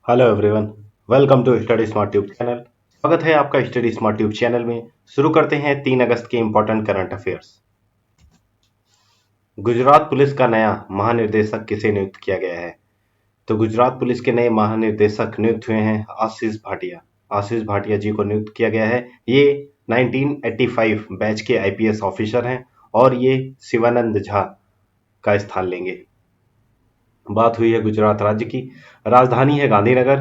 Hello everyone, welcome to study smart tube channel. स्वागत है आपका स्टडी स्मार्ट ट्यूब चैनल में। शुरू करते हैं 3 अगस्त के important current affairs. Gujarat police का नया महानिर्देशक किसे नियुक्त किया गया है? तो गुजरात पुलिस के नए महानिर्देशक नियुक्त हुए हैं आशीष भाटिया। आशीष भाटिया जी को नियुक्त किया गया है। ये 1985 बैच के आईपीएस ऑफिसर हैं और ये शिवानंद झा का स्थान लेंगे। बात हुई है गुजरात राज्य की। राजधानी है गांधीनगर।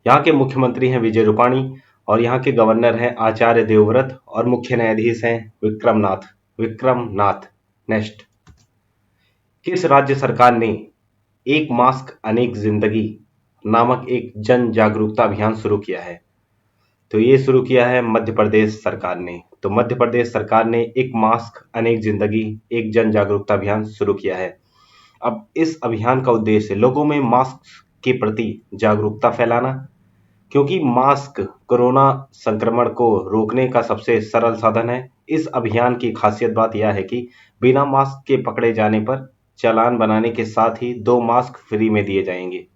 यहाँ के मुख्यमंत्री हैं विजय रूपाणी और यहाँ के गवर्नर हैं आचार्य देवव्रत और मुख्य न्यायाधीश हैं विक्रमनाथ। नेक्स्ट, किस राज्य सरकार ने एक मास्क अनेक जिंदगी नामक एक जन जागरूकता अभियान शुरू किया है? तो ये शुरू किया है मध्य प्रदेश सरकार ने। तो मध्य प्रदेश सरकार ने एक मास्क अनेक जिंदगी एक जन जागरूकता अभियान शुरू किया है। अब इस अभियान का उद्देश्य लोगों में मास्क के प्रति जागरूकता फैलाना, क्योंकि मास्क कोरोना संक्रमण को रोकने का सबसे सरल साधन है। इस अभियान की खासियत बात यह है कि बिना मास्क के पकड़े जाने पर चालान बनाने के साथ ही 2 मास्क फ्री में दिए जाएंगे।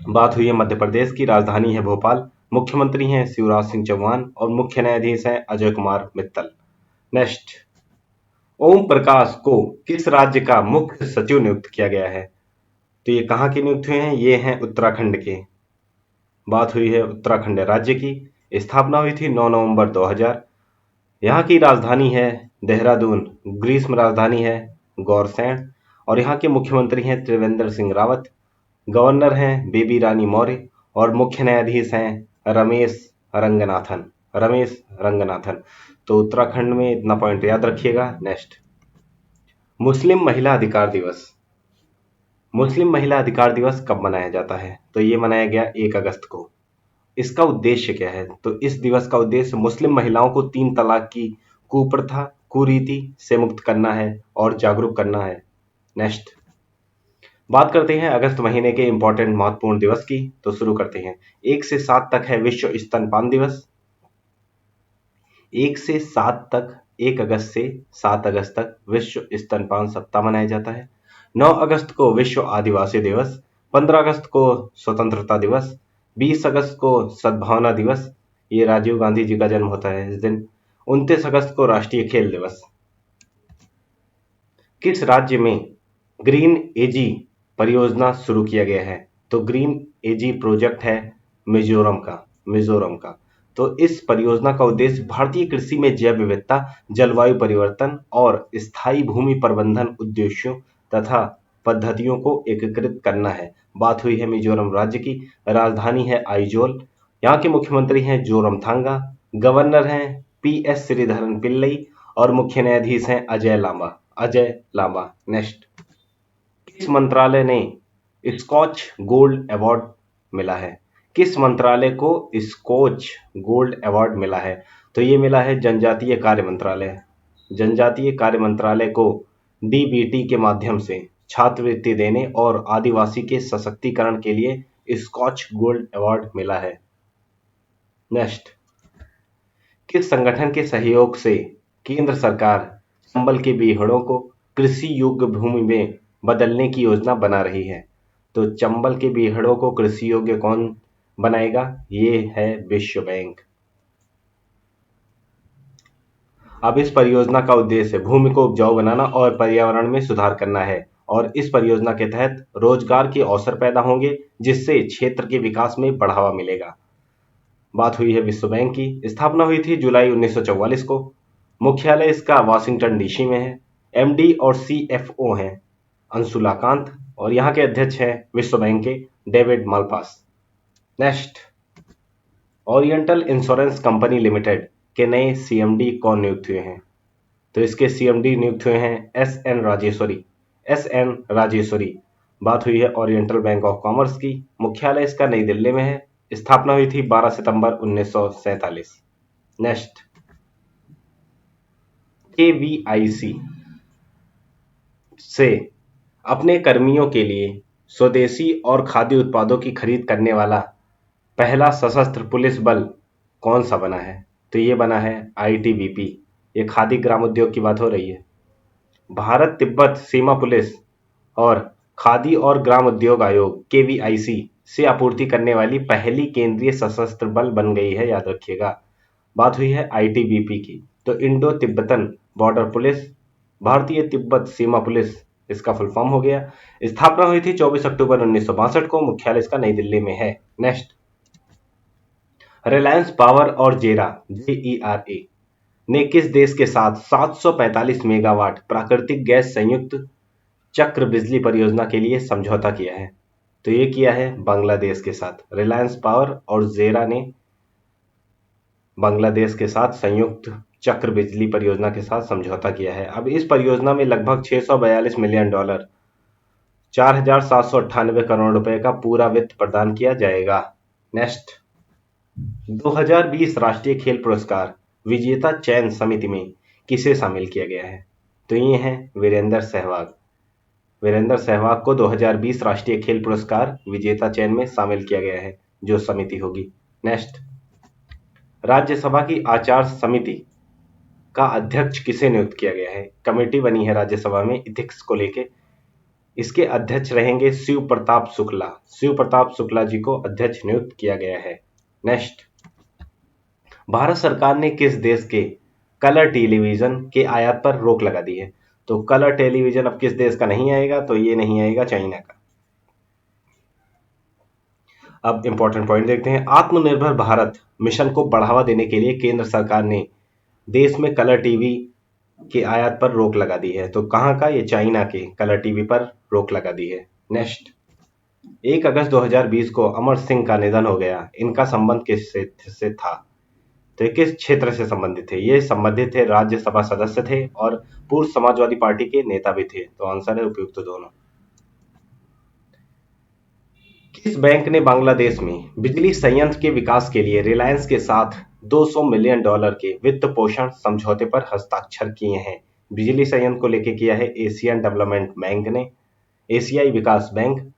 बात हुई है मध्य प्रदेश की। राजधानी है भोपाल। मुख्यमंत्री हैं शिवराज सिंह चौहान और मुख्य न्यायाधीश हैं अजय कुमार मित्तल। नेक्स्ट, ओम प्रकाश को किस राज्य का मुख्य सचिव नियुक्त किया गया है? तो ये कहाँ के नियुक्त हुए हैं? ये हैं उत्तराखंड के। बात हुई है उत्तराखंड राज्य की। स्थापना हुई थी 9 नवंबर 2000। यहाँ की राजधानी है देहरादून। ग्रीष्म राजधानी है गौरसैंण और यहाँ के मुख्यमंत्री हैं त्रिवेंद्र सिंह रावत। गवर्नर हैं बेबी रानी मौर्य और मुख्य न्यायाधीश हैं रमेश रंगनाथन। तो उत्तराखंड में इतना पॉइंट याद रखिएगा। नेक्स्ट, मुस्लिम महिला अधिकार दिवस। मुस्लिम महिला अधिकार दिवस कब मनाया जाता है? तो ये मनाया गया 1 अगस्त को। इसका उद्देश्य क्या है? तो इस दिवस का उद्देश्य मुस्लिम महिलाओं को 3 तलाक की कुप्रथा कुरीति से मुक्त करना है और जागरूक करना है। नेक्स्ट, बात करते हैं अगस्त महीने के इंपॉर्टेंट महत्वपूर्ण दिवस की। तो शुरू करते हैं। 1 से 7 तक है विश्व स्तनपान दिवस। 1 से 7 तक, 1 अगस्त से 7 अगस्त तक विश्व स्तनपान सप्ताह मनाया जाता है। 9 अगस्त को विश्व आदिवासी दिवस। 15 अगस्त को स्वतंत्रता दिवस। 20 अगस्त को सद्भावना दिवस, ये राजीव गांधी जी का जन्म होता है इस दिन। 29 अगस्त को राष्ट्रीय खेल दिवस। किस राज्य में ग्रीन एजी परियोजना शुरू किया गया है? तो ग्रीन एजी प्रोजेक्ट है मिजोरम का। तो इस परियोजना का उद्देश्य भारतीय कृषि में जैव विविधता, जलवायु परिवर्तन और स्थायी भूमि प्रबंधन उद्देश्यों तथा पद्धतियों को एकीकृत करना है। बात हुई है मिजोरम राज्य की। राजधानी है आइजोल। यहाँ के मुख्यमंत्री हैं जोरमथांगा। गवर्नर हैं पी.एस. श्रीधरन पिल्लई और मुख्य न्यायाधीश हैं अजय लांबा। नेक्स्ट, किस मंत्रालय ने स्कॉच गोल्ड अवार्ड मिला है? किस मंत्रालय को स्कॉच गोल्ड अवार्ड मिला है? तो ये मिला है जनजातीय कार्य मंत्रालय। जनजातीय कार्य मंत्रालय को डीबीटी के माध्यम से छात्रवृत्ति देने और आदिवासी के सशक्तिकरण के लिए स्कॉच गोल्ड अवार्ड मिला है। नेक्स्ट, किस संगठन के सहयोग से केंद्र सरकार चंबल के बीहड़ों को कृषि योग्य भूमि में बदलने की योजना बना रही है? तो चंबल के बीहड़ों को कृषि योग्य कौन बनाएगा? ये है विश्व बैंक। अब इस परियोजना का उद्देश्य भूमि को उपजाऊ बनाना और पर्यावरण में सुधार करना है और इस परियोजना के तहत रोजगार के अवसर पैदा होंगे, जिससे क्षेत्र के विकास में बढ़ावा मिलेगा। बात हुई है विश्व बैंक की। स्थापना हुई थी जुलाई 1944 को। मुख्यालय इसका वाशिंगटन डीसी में है। एमडी और सीएफओ हैं अंशुला कांत और यहाँ के अध्यक्ष हैं विश्व बैंक के David Malpass. Next, oriental insurance company limited के नए सीएमडी कौन नियुक्त हुए हैं? तो इसके सीएमडी नियुक्त हुए हैं एस एन राजेश्वरी। बात हुई है ओरिएंटल बैंक ऑफ कॉमर्स की। मुख्यालय इसका नई दिल्ली में है। स्थापना हुई थी 12 सितंबर 1947। नेक्स्ट, केवीआईसी से अपने कर्मियों के लिए स्वदेशी और खाद्य उत्पादों की खरीद करने वाला पहला सशस्त्र पुलिस बल कौन सा बना है? तो ये बना है आईटीबीपी। ये खादी ग्राम उद्योग की बात हो रही है। भारत तिब्बत सीमा पुलिस और खादी और ग्राम उद्योग आयोग केवीआईसी से आपूर्ति करने वाली पहली केंद्रीय सशस्त्र बल बन गई है, याद रखिएगा। बात हुई है आईटीबीपी की, तो इंडो तिब्बतन बॉर्डर पुलिस, भारतीय तिब्बत सीमा पुलिस इसका फुल फॉर्म हो गया। स्थापना हुई थी 24 अक्टूबर 1962 को, मुख्यालय इसका नई दिल्ली में है। नेक्स्ट, रिलायंस पावर और जेरा JERA ने किस देश के साथ 745 मेगावाट प्राकृतिक गैस संयुक्त चक्र बिजली परियोजना के लिए समझौता किया है? तो ये किया है बांग्लादेश के साथ। रिलायंस पावर और जेरा ने बांग्लादेश के साथ संयुक्त चक्र बिजली परियोजना के साथ समझौता किया है। अब इस परियोजना में लगभग $642 मिलियन, $4,798 करोड़ का पूरा वित्त प्रदान किया जाएगा। नेक्स्ट, 2020 राष्ट्रीय खेल पुरस्कार विजेता चयन समिति में किसे शामिल किया गया है? तो ये हैं वीरेंद्र सहवाग। वीरेंद्र सहवाग को 2020 राष्ट्रीय खेल पुरस्कार विजेता चयन में शामिल किया गया है, जो समिति होगी। नेक्स्ट, राज्यसभा की आचार समिति का अध्यक्ष किसे नियुक्त किया गया है? कमेटी बनी है राज्यसभा में इथिक्स को लेके। इसके अध्यक्ष रहेंगे शिव प्रताप शुक्ला। शिव प्रताप शुक्ला जी को अध्यक्ष नियुक्त किया गया है। नेक्स्ट, भारत सरकार ने किस देश के कलर टेलीविजन के आयात पर रोक लगा दी है? तो कलर टेलीविजन अब किस देश का नहीं आएगा? तो ये नहीं आएगा चाइना का। अब इंपॉर्टेंट पॉइंट देखते हैं। आत्मनिर्भर भारत मिशन को बढ़ावा देने के लिए केंद्र सरकार ने देश में कलर टीवी के आयात पर रोक लगा दी है। तो कहां का? ये चाइना के कलर टीवी पर रोक लगा दी है। नेक्स्ट, 1 अगस्त 2020 को अमर सिंह का निधन हो गया। इनका संबंध किस क्षेत्र से था? तो ये किस क्षेत्र से संबंधित थे? ये संबंधित थे, राज्यसभा सदस्य थे और पूर्व समाजवादी पार्टी के नेता भी थे। तो आंसर है उपयुक्त दोनों। किस बैंक ने बांग्लादेश में बिजली संयंत्र के विकास के लिए रिलायंस के साथ $200 मिलियन के वित्त पोषण समझौते पर हस्ताक्षर किए हैं? बिजली संयंत्र को लेकर किया है एशियन डेवलपमेंट बैंक ने, एशियाई विकास बैंक।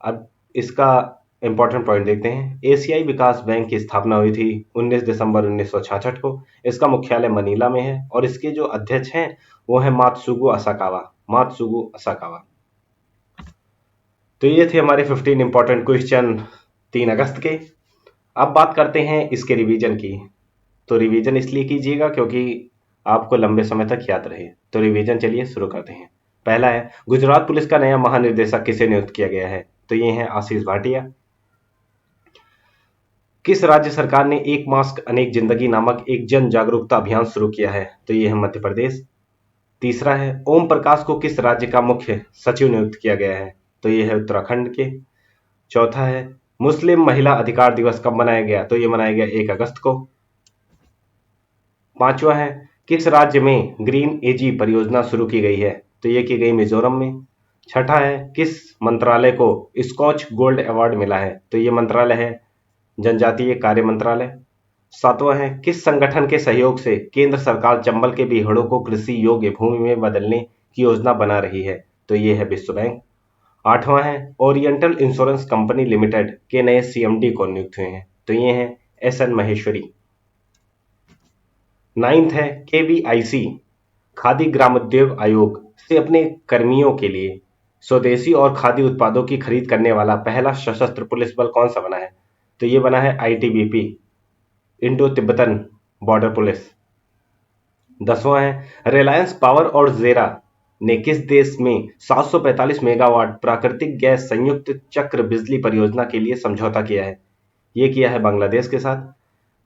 अब इसका इंपॉर्टेंट पॉइंट देखते हैं। एशियाई विकास बैंक की स्थापना हुई थी 19 दिसंबर 1966 को। इसका मुख्यालय मनीला में है और इसके जो अध्यक्ष हैं वो है मात्सुगु असाकावा। मात्सुगु असाकावा। तो ये थे हमारे 15 इंपॉर्टेंट क्वेश्चन 3 अगस्त के। अब बात करते हैं इसके रिवीजन की। तो रिवीजन इसलिए कीजिएगा क्योंकि आपको लंबे समय तक याद रहे। तो रिवीजन चलिए शुरू करते हैं। पहला है, गुजरात पुलिस का नया महानिर्देशक किसे नियुक्त किया गया है? तो ये है आशीष भाटिया। किस राज्य सरकार ने एक मास्क अनेक जिंदगी नामक एक जन जागरूकता अभियान शुरू किया है? तो ये है मध्य प्रदेश। तीसरा है, ओम प्रकाश को किस राज्य का मुख्य सचिव नियुक्त किया गया है? तो ये है उत्तराखंड के। चौथा है, मुस्लिम महिला अधिकार दिवस कब मनाया गया? तो ये मनाया गया 1 अगस्त को। पांचवा है, किस राज्य में ग्रीन एजी परियोजना शुरू की गई है? तो ये की गई मिजोरम में। छठा है, किस मंत्रालय को स्कॉच गोल्ड अवार्ड मिला है? तो ये मंत्रालय है जनजातीय कार्य मंत्रालय। सातवां है, किस संगठन के सहयोग से केंद्र सरकार चंबल के बीहड़ों को कृषि योग्य भूमि में बदलने की योजना बना रही है? तो ये है विश्व बैंक। आठवां है, ओरिएंटल इंश्योरेंस कंपनी लिमिटेड के नए CMD कौन नियुक्त हुए हैं? तो ये हैं SN महेश्वरी। नाइन्थ है, KVIC खादी ग्रामोद्योग आयोग से अपने कर्मियों के लिए स्वदेशी और खादी उत्पादों की खरीद करने वाला पहला सशस्त्र पुलिस बल कौन सा बना है? तो ये बना है ITBP, Indo Tibetan border police. 10वां है, रिलायंस पावर और जेरा ने किस देश में 745 मेगावाट प्राकृतिक गैस संयुक्त चक्र बिजली परियोजना के लिए समझौता किया है? ये किया है बांग्लादेश के साथ।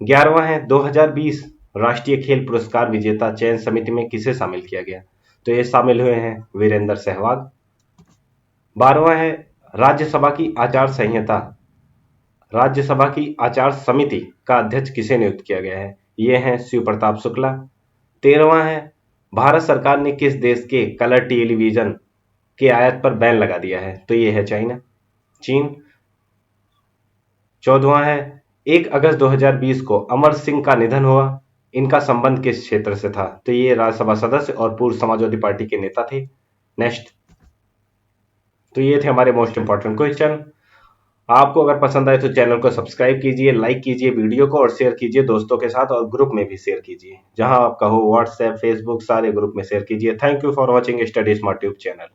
11वां है, 2020 राष्ट्रीय खेल पुरस्कार विजेता चयन समिति में किसे शामिल किया गया? तो ये शामिल हुए हैं वीरेंद्र सहवाग। 12वां है, राज्यसभा की आचार समिति का अध्यक्ष किसे नियुक्त किया गया है? ये हैं शिव प्रताप शुक्ला। 13वां है, भारत सरकार ने किस देश के कलर टेलीविजन के आयात पर बैन लगा दिया है? तो ये है चीन। 14वां है, 1 अगस्त 2020 को अमर सिंह का निधन हुआ। इनका संबंध किस क्षेत्र से था? तो ये राज्यसभा सदस्य और पूर्व समाजवादी पार्टी के नेता थे। नेक्स्ट, तो ये थे हमारे मोस्ट इंपॉर्टेंट क्वेश्चन। आपको अगर पसंद आए तो चैनल को सब्सक्राइब कीजिए, लाइक कीजिए वीडियो को और शेयर कीजिए दोस्तों के साथ, और ग्रुप में भी शेयर कीजिए, जहां आपका हो व्हाट्सएप, फेसबुक, सारे ग्रुप में शेयर कीजिए। Thank you for watching study smart tube channel.